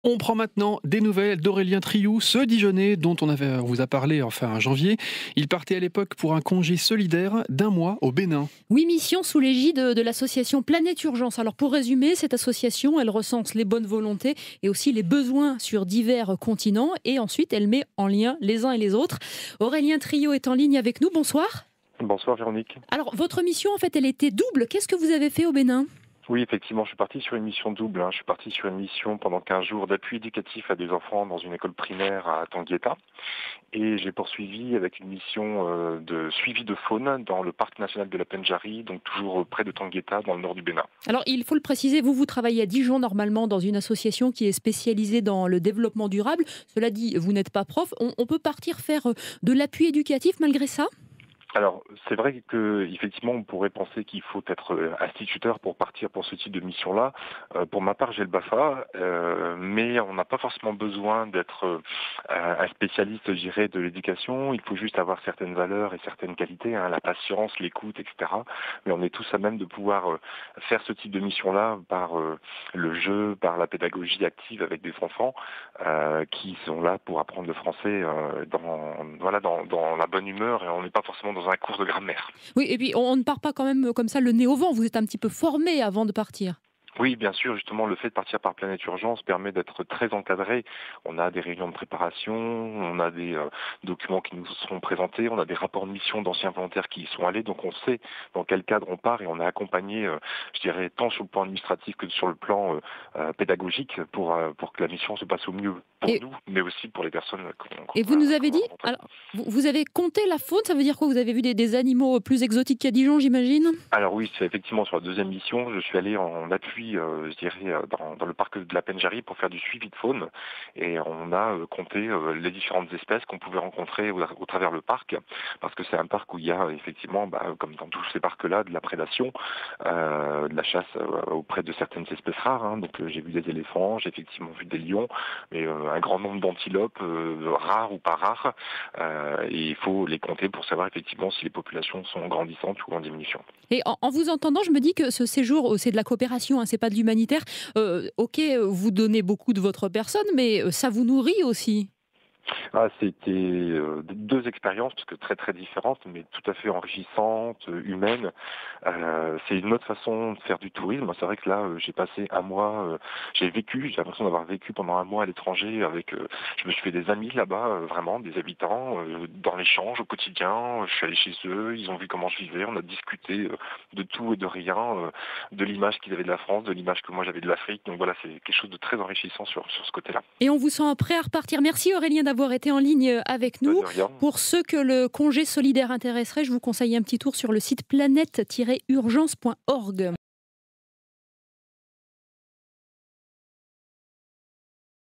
On prend maintenant des nouvelles d'Aurélien Triou, ce Dijonnais dont on vous a parlé en janvier. Il partait à l'époque pour un congé solidaire d'1 mois au Bénin. Oui, mission sous l'égide de l'association Planète Urgence. Alors pour résumer, cette association, elle recense les bonnes volontés et aussi les besoins sur divers continents et ensuite elle met en lien les uns et les autres. Aurélien Triou est en ligne avec nous, bonsoir. Bonsoir Véronique. Alors votre mission en fait elle était double, qu'est-ce que vous avez fait au Bénin ? Oui, effectivement, je suis parti sur une mission double. Je suis parti sur une mission pendant 15 jours d'appui éducatif à des enfants dans une école primaire à Tanguieta. Et j'ai poursuivi avec une mission de suivi de faune dans le parc national de la Pendjari, donc toujours près de Tanguieta, dans le nord du Bénin. Alors il faut le préciser, vous travaillez à Dijon normalement dans une association qui est spécialisée dans le développement durable. Cela dit, vous n'êtes pas prof, on peut partir faire de l'appui éducatif malgré ça ? Alors, c'est vrai que effectivement, on pourrait penser qu'il faut être instituteur pour partir pour ce type de mission-là. Pour ma part, j'ai le BAFA, mais on n'a pas forcément besoin d'être un spécialiste, je dirais, de l'éducation. Il faut juste avoir certaines valeurs et certaines qualités, la patience, l'écoute, etc. Mais on est tous à même de pouvoir faire ce type de mission-là par le jeu, par la pédagogie active avec des enfants qui sont là pour apprendre le français dans la bonne humeur, et on n'est pas forcément dans un cours de grammaire. Oui, et puis on ne part pas quand même comme ça le nez au vent, vous êtes un petit peu formé avant de partir. Oui, bien sûr, justement, le fait de partir par Planète Urgence permet d'être très encadré. On a des réunions de préparation, on a des documents qui nous seront présentés, on a des rapports de mission d'anciens volontaires qui y sont allés, donc on sait dans quel cadre on part et on est accompagné, je dirais, tant sur le plan administratif que sur le plan pédagogique pour que la mission se passe au mieux pour nous, mais aussi pour les personnes Et vous nous avez dit, alors, vous avez compté la faune, ça veut dire quoi ? Vous avez vu des animaux plus exotiques qu'à Dijon, j'imagine ? Alors oui, c'est effectivement sur la deuxième mission, je suis allé en appui, je dirais, dans le parc de la Pendjari pour faire du suivi de faune, et on a compté les différentes espèces qu'on pouvait rencontrer au travers le parc, parce que c'est un parc où il y a effectivement, comme dans tous ces parcs-là, de la prédation, de la chasse auprès de certaines espèces rares. Donc j'ai vu des éléphants, j'ai effectivement vu des lions, mais un grand nombre d'antilopes, rares ou pas rares, et il faut les compter pour savoir effectivement si les populations sont grandissantes ou en diminution. Et en vous entendant, je me dis que ce séjour, c'est de la coopération, c'est pas de l'humanitaire. Ok, vous donnez beaucoup de votre personne, mais ça vous nourrit aussi. C'était deux expériences, parce que très très différentes, mais tout à fait enrichissantes, humaines. C'est une autre façon de faire du tourisme. C'est vrai que là, j'ai passé 1 mois, j'ai l'impression d'avoir vécu pendant 1 mois à l'étranger avec, je me suis fait des amis là-bas, vraiment, des habitants, dans l'échange au quotidien. Je suis allé chez eux, ils ont vu comment je vivais, on a discuté de tout et de rien, de l'image qu'ils avaient de la France, de l'image que moi j'avais de l'Afrique. Donc voilà, c'est quelque chose de très enrichissant sur ce côté-là. Et on vous sent prêt à repartir. Merci Aurélien d'avoir été en ligne avec nous. Pour ceux que le congé solidaire intéresserait, je vous conseille un petit tour sur le site planète-urgence.org.